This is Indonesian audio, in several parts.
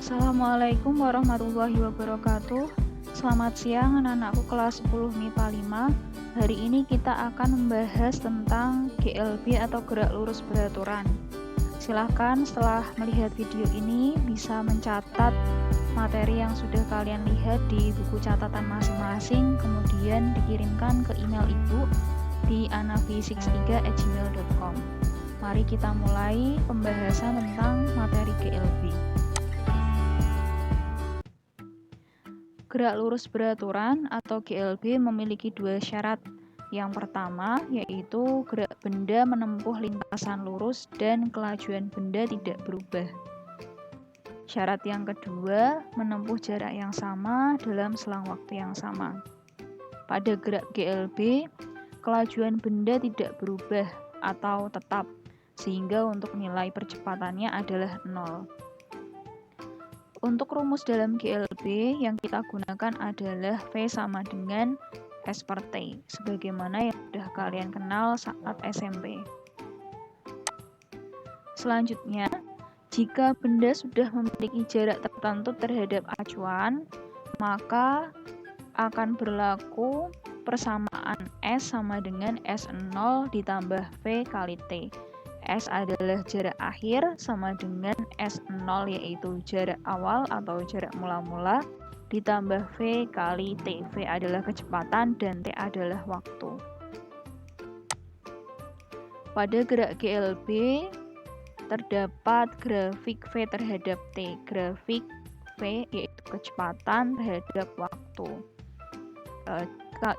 Assalamualaikum warahmatullahi wabarakatuh. Selamat siang anak-anakku kelas 10 MIPA 5. Hari ini kita akan membahas tentang GLB atau gerak lurus beraturan. Silahkan setelah melihat video ini bisa mencatat materi yang sudah kalian lihat di buku catatan masing-masing, kemudian dikirimkan ke email ibu di anavi63@gmail.com. Mari kita mulai pembahasan tentang materi GLB. Gerak lurus beraturan atau GLB memiliki dua syarat. Yang pertama yaitu gerak benda menempuh lintasan lurus dan kelajuan benda tidak berubah. Syarat yang kedua menempuh jarak yang sama dalam selang waktu yang sama. Pada gerak GLB, kelajuan benda tidak berubah atau tetap, sehingga untuk nilai percepatannya adalah 0. Untuk rumus dalam GLB yang kita gunakan adalah V sama dengan S per T, sebagaimana yang sudah kalian kenal saat SMP. Selanjutnya, jika benda sudah memiliki jarak tertentu terhadap acuan, maka akan berlaku persamaan S sama dengan S0 ditambah V kali T. S adalah jarak akhir sama dengan S0 yaitu jarak awal atau jarak mula-mula ditambah V kali T. V adalah kecepatan dan T adalah waktu. Pada gerak GLB terdapat grafik V terhadap T. Grafik V yaitu kecepatan terhadap waktu.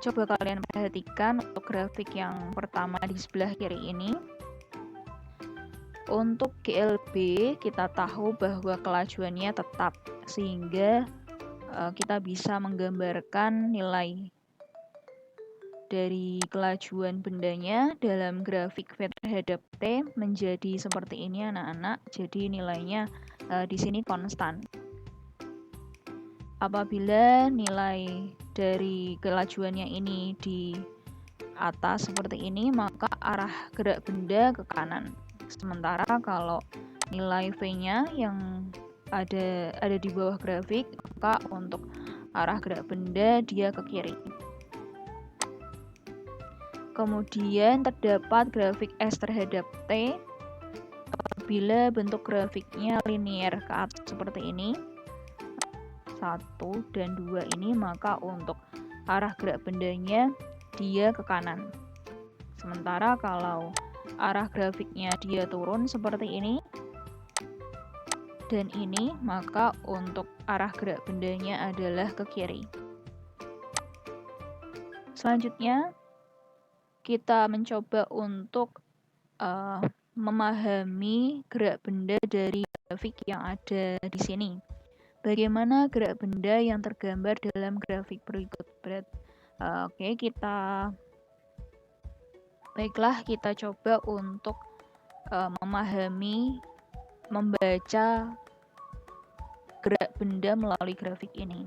Coba kalian perhatikan untuk grafik yang pertama di sebelah kiri ini. Untuk GLB kita tahu bahwa kelajuannya tetap, sehingga kita bisa menggambarkan nilai dari kelajuan bendanya dalam grafik V terhadap T menjadi seperti ini anak-anak. Jadi nilainya di sini konstan. Apabila nilai dari kelajuannya ini di atas seperti ini, maka arah gerak benda ke kanan. Sementara kalau nilai V-nya yang ada di bawah grafik, maka untuk arah gerak benda dia ke kiri. Kemudian terdapat grafik S terhadap T. Apabila bentuk grafiknya linear ke atas seperti ini, 1 dan 2 ini, maka untuk arah gerak bendanya dia ke kanan. Sementara kalau arah grafiknya dia turun seperti ini dan ini, maka untuk arah gerak bendanya adalah ke kiri. Selanjutnya kita mencoba untuk memahami gerak benda dari grafik yang ada di sini. Bagaimana gerak benda yang tergambar dalam grafik berikut? Baiklah, kita coba untuk membaca gerak benda melalui grafik ini.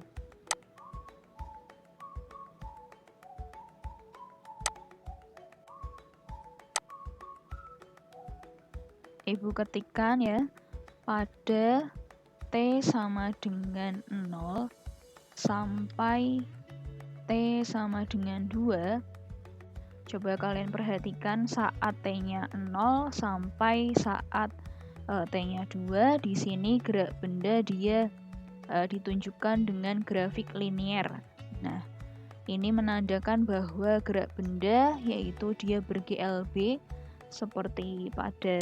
Ibu ketikkan ya, pada T sama dengan 0 sampai T sama dengan 2. Coba kalian perhatikan saat T-nya 0 sampai saat T-nya 2. Di sini gerak benda dia ditunjukkan dengan grafik linear. Nah, ini menandakan bahwa gerak benda yaitu dia ber-GLB seperti pada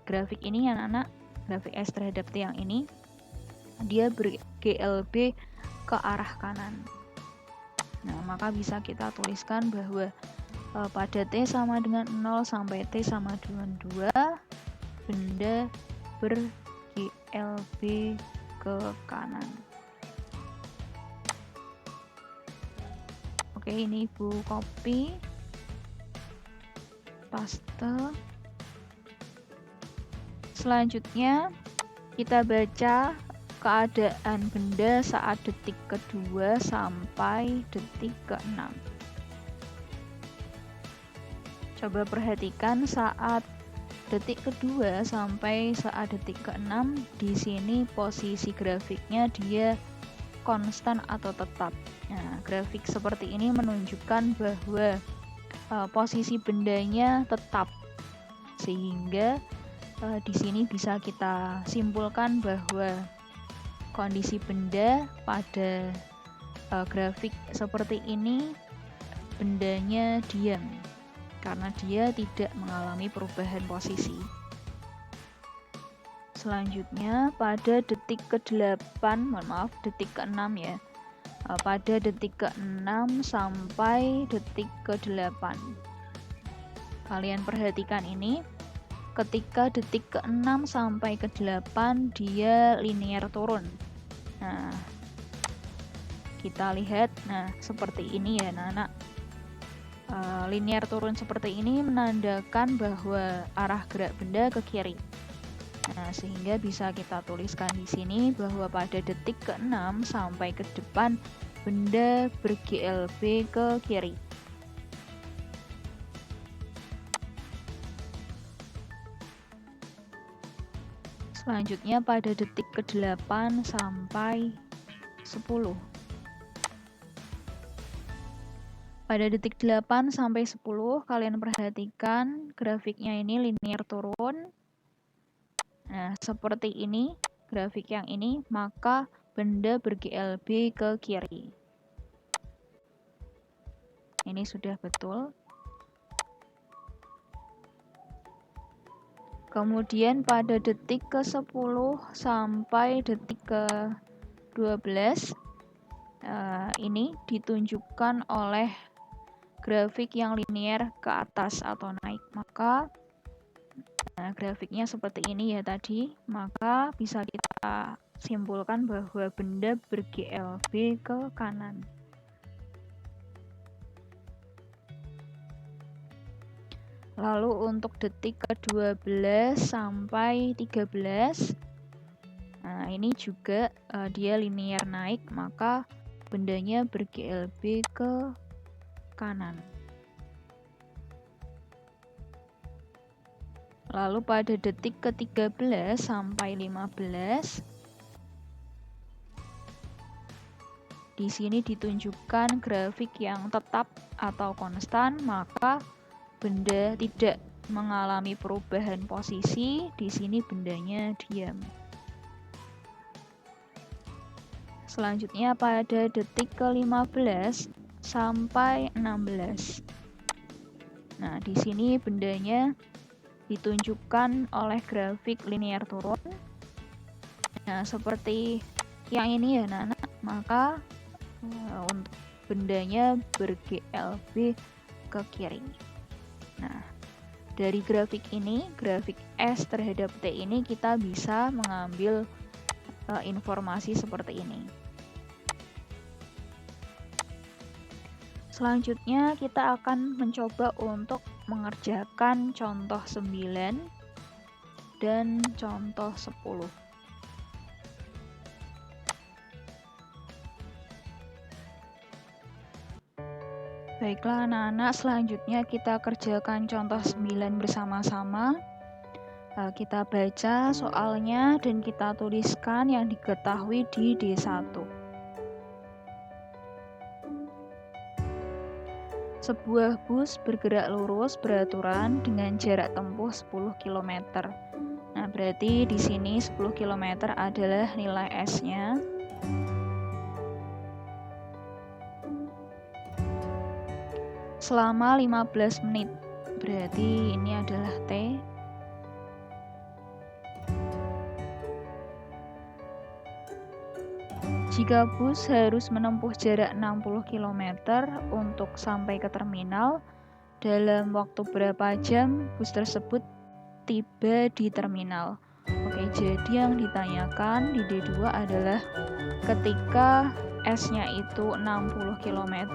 grafik ini anak-anak. Grafik S terhadap T yang ini, dia ber-GLB ke arah kanan. Nah, maka bisa kita tuliskan bahwa pada T sama dengan 0 sampai T sama dengan 2, benda ber-GLB ke kanan. Oke, ini Ibu copy, paste. Selanjutnya kita baca keadaan benda saat detik kedua sampai detik ke-6. Coba perhatikan saat detik kedua sampai saat detik ke-6, di sini posisi grafiknya dia konstan atau tetap. Nah, grafik seperti ini menunjukkan bahwa posisi bendanya tetap, sehingga di sini bisa kita simpulkan bahwa kondisi benda pada grafik seperti ini bendanya diam karena dia tidak mengalami perubahan posisi. Selanjutnya pada detik ke-8, detik ke-6 ya. Pada detik ke-6 sampai detik ke-8. Kalian perhatikan ini, ketika detik ke-6 sampai ke-8 dia linear turun. Nah, kita lihat, nah seperti ini ya anak-anak. Linear turun seperti ini menandakan bahwa arah gerak benda ke kiri. Nah, sehingga bisa kita tuliskan di sini bahwa pada detik ke-6 sampai ke depan benda ber-GLB ke kiri. Selanjutnya pada detik ke-8 sampai 10. Pada detik 8 sampai 10, kalian perhatikan grafiknya ini linear turun. Nah, seperti ini grafik yang ini, maka benda ber-GLB ke kiri. Ini sudah betul. Kemudian pada detik ke-10 sampai detik ke-12, ini ditunjukkan oleh grafik yang linear ke atas atau naik, maka grafiknya seperti ini ya tadi, maka bisa kita simpulkan bahwa benda ber-GLB ke kanan. Lalu untuk detik ke-12 sampai 13, nah ini juga dia linear naik, maka bendanya ber-GLB ke kanan. Lalu pada detik ke-13 sampai 15, di sini ditunjukkan grafik yang tetap atau konstan, maka benda tidak mengalami perubahan posisi. Di sini bendanya diam. Selanjutnya pada detik ke-15 sampai 16. Nah, di sini bendanya ditunjukkan oleh grafik linear turun. Nah, seperti yang ini ya, anak-anak, maka untuk bendanya ber-GLB ke kiri. Nah, dari grafik ini, grafik S terhadap T ini, kita bisa mengambil informasi seperti ini. Selanjutnya kita akan mencoba untuk mengerjakan contoh 9 dan contoh 10. Baiklah anak-anak, selanjutnya kita kerjakan contoh 9 bersama-sama. Kita baca soalnya dan kita tuliskan yang diketahui di D1. Sebuah bus bergerak lurus beraturan dengan jarak tempuh 10 km. Nah, berarti di sini 10 km adalah nilai S-nya. Selama 15 menit. Berarti ini adalah T. Jika bus harus menempuh jarak 60 km untuk sampai ke terminal, dalam waktu berapa jam bus tersebut tiba di terminal? Oke, jadi yang ditanyakan di D2 adalah ketika S-nya itu 60 km,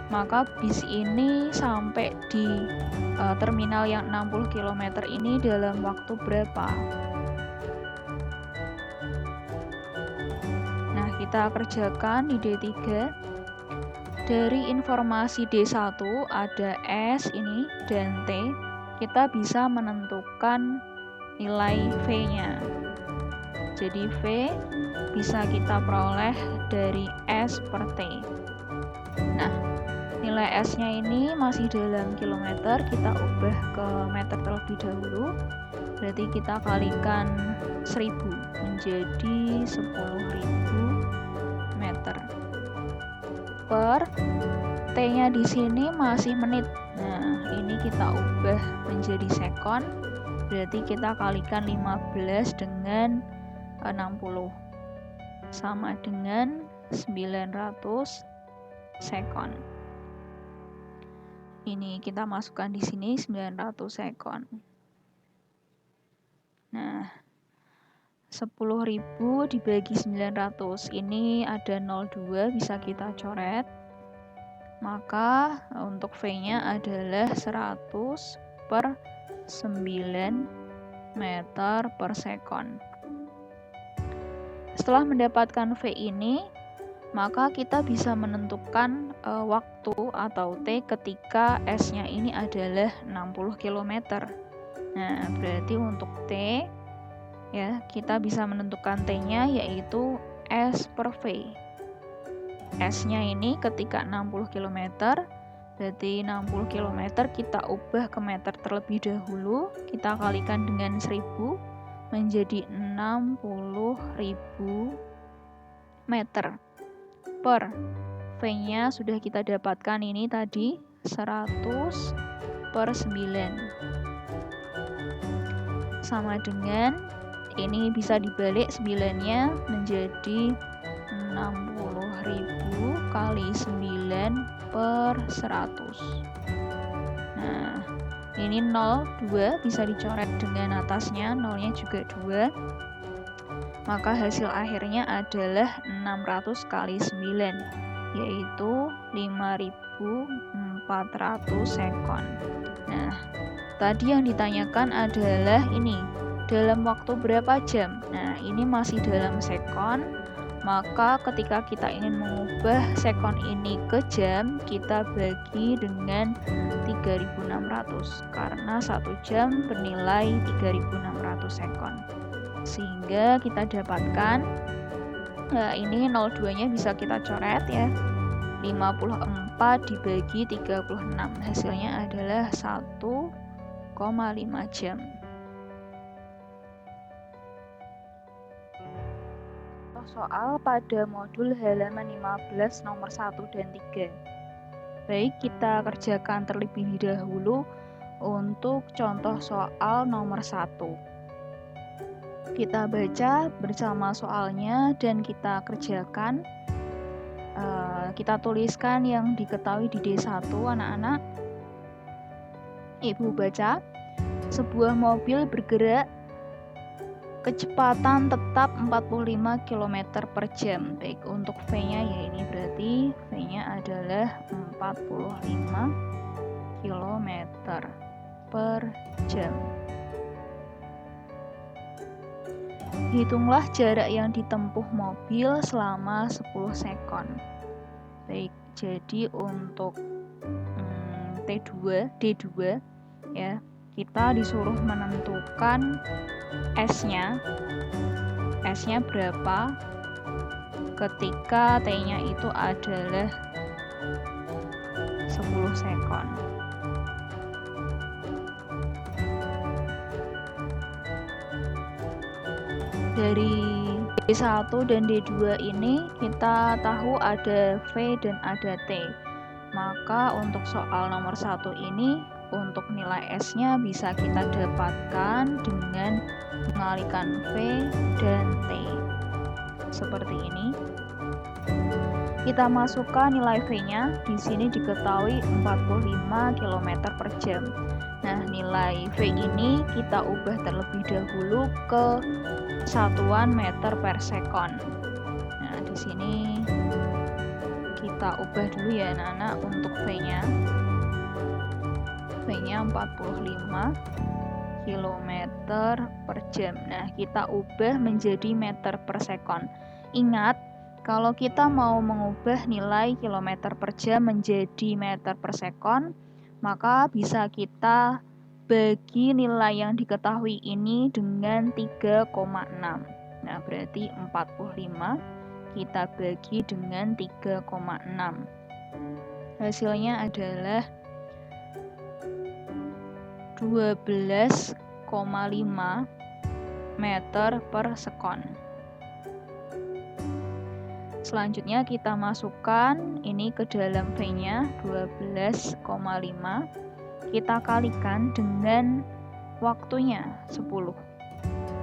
maka bis ini sampai di terminal yang 60 km ini dalam waktu berapa? Kita kerjakan di D3. Dari informasi D1 ada S ini dan T. kita bisa menentukan nilai V-nya. Jadi V bisa kita peroleh dari S per T. Nah, nilai S-nya ini masih dalam kilometer, kita ubah ke meter terlebih dahulu. Berarti kita kalikan 1000 menjadi 10.000 meter. Per T-nya di sini masih menit. Nah, ini kita ubah menjadi sekon. Berarti kita kalikan 15 dengan 60 sama dengan 900 sekon. Ini kita masukkan di sini 900 sekon. Nah, 10.000 dibagi 900, ini ada 02 bisa kita coret. Maka untuk V-nya adalah 100 per 9 meter per sekon. Setelah mendapatkan V ini, maka kita bisa menentukan waktu atau T ketika S-nya ini adalah 60 km. Nah, berarti untuk T ya, kita bisa menentukan T-nya yaitu S per V. S-nya ini ketika 60 km, berarti 60 km kita ubah ke meter terlebih dahulu, kita kalikan dengan 1000 menjadi 60.000 meter. Per V-nya sudah kita dapatkan ini tadi 100 per 9 sama dengan, ini bisa dibalik 9-nya menjadi 60.000 kali 9 per 100. Nah, ini 02 bisa dicoret dengan atasnya, nolnya juga 2. Maka hasil akhirnya adalah 600 kali 9, yaitu 5.400 sekon. Nah, tadi yang ditanyakan adalah ini, dalam waktu berapa jam? Nah, ini masih dalam sekon, maka ketika kita ingin mengubah sekon ini ke jam, kita bagi dengan 3.600, karena 1 jam bernilai 3.600 sekon. Sehingga kita dapatkan, ini 02-nya bisa kita coret ya, 54 dibagi 36, hasilnya adalah 1,5 jam. Soal pada modul halaman 15 nomor 1 dan 3. Baik, kita kerjakan terlebih dahulu untuk contoh soal nomor 1. Kita baca bersama soalnya dan kita kerjakan. Kita tuliskan yang diketahui di D1 anak-anak. Ibu baca, sebuah mobil bergerak kecepatan tetap 45 km per jam. Baik, untuk V-nya ya ini berarti V-nya adalah 45 km per jam. Hitunglah jarak yang ditempuh mobil selama 10 sekon. Baik, jadi untuk D2 ya, kita disuruh menentukan S-nya berapa ketika T-nya itu adalah 10 sekon. Dari D1 dan D2 ini kita tahu ada V dan ada T. Maka untuk soal nomor 1 ini, untuk nilai S-nya bisa kita dapatkan dengan mengalihkan V dan T. Seperti ini. Kita masukkan nilai V-nya, di sini diketahui 45 km per jam. Nah, nilai V ini kita ubah terlebih dahulu ke satuan meter per sekon. Nah, di sini kita ubah dulu ya anak-anak untuk V-nya. V-nya 45 km per jam. Nah, kita ubah menjadi meter per sekon. Ingat, kalau kita mau mengubah nilai kilometer per jam menjadi meter per sekon, maka bisa kita bagi nilai yang diketahui ini dengan 3,6. Nah, berarti 45 kita bagi dengan 3,6. Hasilnya adalah 12,5 meter per sekon. Selanjutnya kita masukkan ini ke dalam V-nya 12,5. Kita kalikan dengan waktunya 10.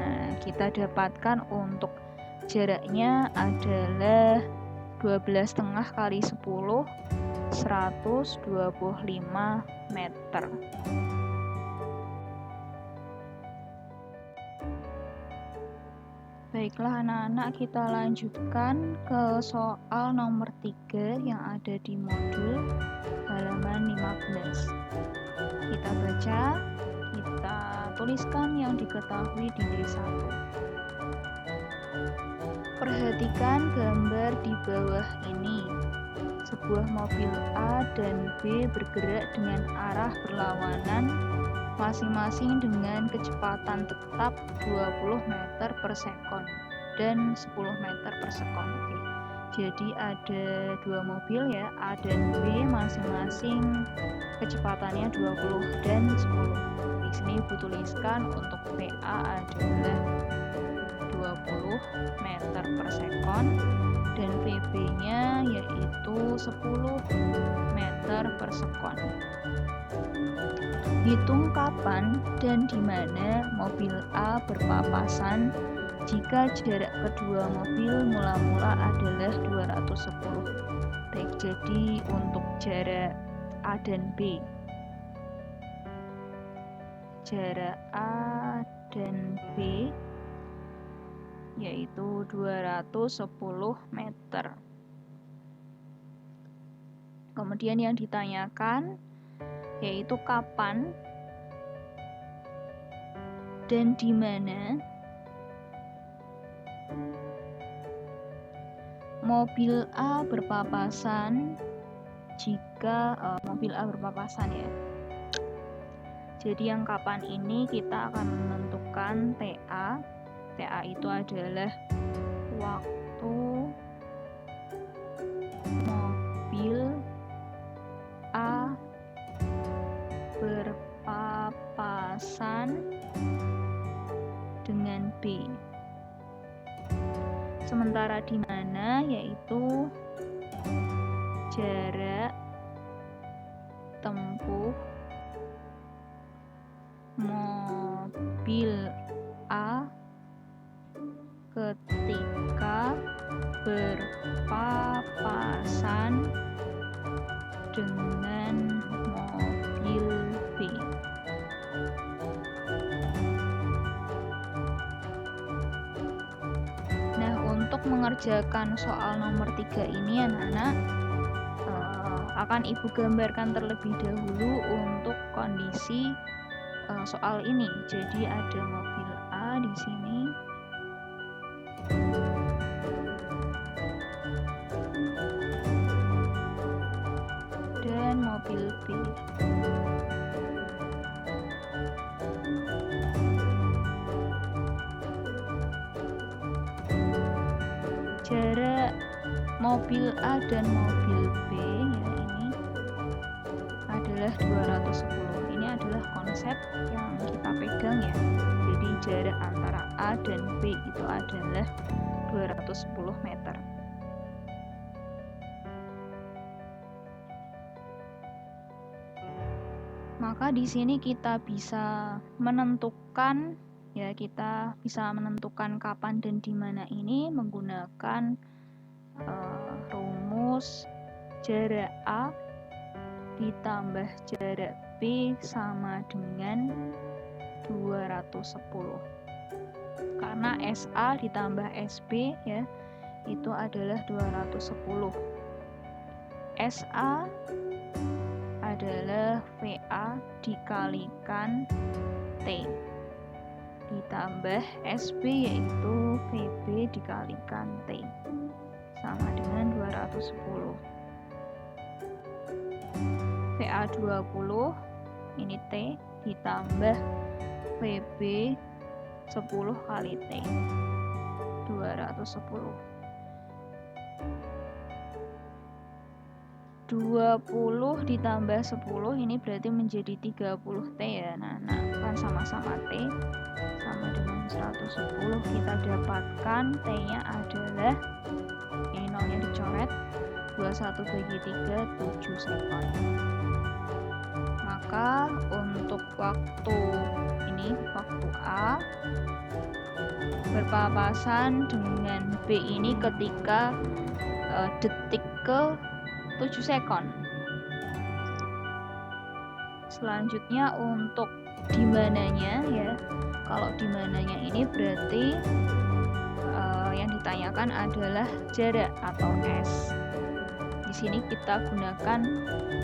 Nah, kita dapatkan untuk jaraknya adalah 12,5 kali 10, 125 meter. Baiklah anak-anak, kita lanjutkan ke soal nomor 3 yang ada di modul halaman 15. Kita baca, kita tuliskan yang diketahui di D1. Perhatikan gambar di bawah ini. Sebuah mobil A dan B bergerak dengan arah berlawanan masing-masing dengan kecepatan tetap 20 meter per sekon dan 10 meter per sekon. Oke. Jadi ada dua mobil ya, A dan B, masing-masing kecepatannya 20 dan 10. Di sini Ibu tuliskan untuk VA adalah 20 meter per sekon dan VB-nya yaitu 10 meter per sekon. Hitung kapan dan di mana mobil A berpapasan jika jarak kedua mobil mula-mula adalah 210. Baik, jadi untuk jarak A dan B. Jarak A dan B yaitu 210 meter. Kemudian yang ditanyakan yaitu kapan dan di mana mobil A berpapasan jika mobil A berpapasan ya. Jadi yang kapan ini kita akan menentukan TA. TA itu adalah waktu mobil A berpapasan dengan B. Sementara di mana yaitu jarak tempuh mobil A ketika berpapasan dengan mobil B. Nah, untuk mengerjakan soal nomor 3 ini anak-anak akan Ibu gambarkan terlebih dahulu untuk kondisi soal ini. Jadi ada mobil A di sini. Dan mobil B. Jarak mobil A dan mobil B ya ini adalah 210. Ini adalah konsep yang kita pegang ya. Jadi jarak antara A dan B itu adalah 210 meter. Maka di sini kita bisa menentukan ya, kita bisa menentukan kapan dan di mana ini menggunakan rumus jarak A ditambah jarak B sama dengan 210. Karena SA ditambah SB ya itu adalah 210. SA adalah VA dikalikan T ditambah SB yaitu VB dikalikan T sama dengan 210. VA 20 ini T ditambah PB 10 kali T 210. 20 ditambah 10 ini berarti menjadi 30 T ya. Nah, kan sama-sama T sama dengan 110. Kita dapatkan T-nya adalah, ini nolnya dicoret, 21 bagi 3, 7 sekon. Maka untuk waktu ini, waktu A berpapasan dengan B ini ketika detik ke 7 sekon. Selanjutnya untuk dimananya ya, kalau dimananya ini berarti yang ditanyakan adalah jarak atau S. Di sini kita gunakan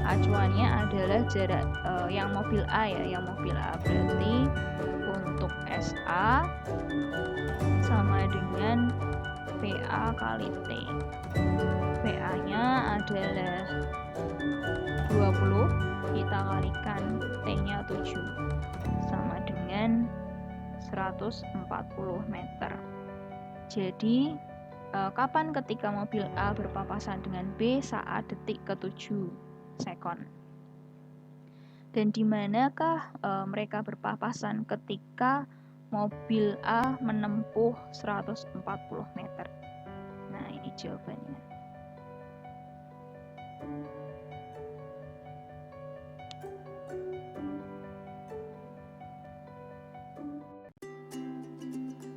acuannya adalah jarak yang mobil A ya, yang mobil A berarti untuk SA sama dengan PA kali T. PA-nya adalah 20, kita kalikan T-nya 7 sama dengan 140 meter. Jadi kapan ketika mobil A berpapasan dengan B? Saat detik ke-7 sekon. Dan di manakah mereka berpapasan ketika mobil A menempuh 140 meter? Nah, ini jawabannya.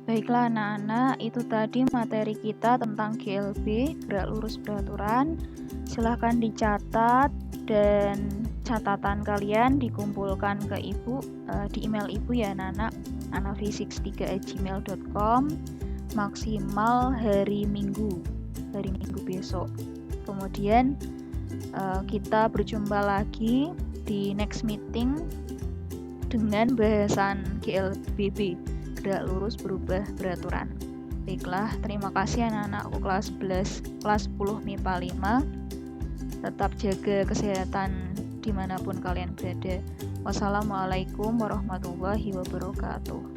Baiklah anak-anak, itu tadi materi kita tentang GLB, gerak lurus beraturan. Silahkan dicatat dan catatan kalian dikumpulkan ke ibu di email ibu ya anak-anak, anafisik3@gmail.com, maksimal hari Minggu besok. Kemudian kita berjumpa lagi di next meeting dengan bahasan GLBB, gerak lurus berubah beraturan. Baiklah, terima kasih anak-anakku kelas 11, kelas 10 MIPA 5. Tetap jaga kesehatan dimanapun kalian berada. Wassalamualaikum warahmatullahi wabarakatuh.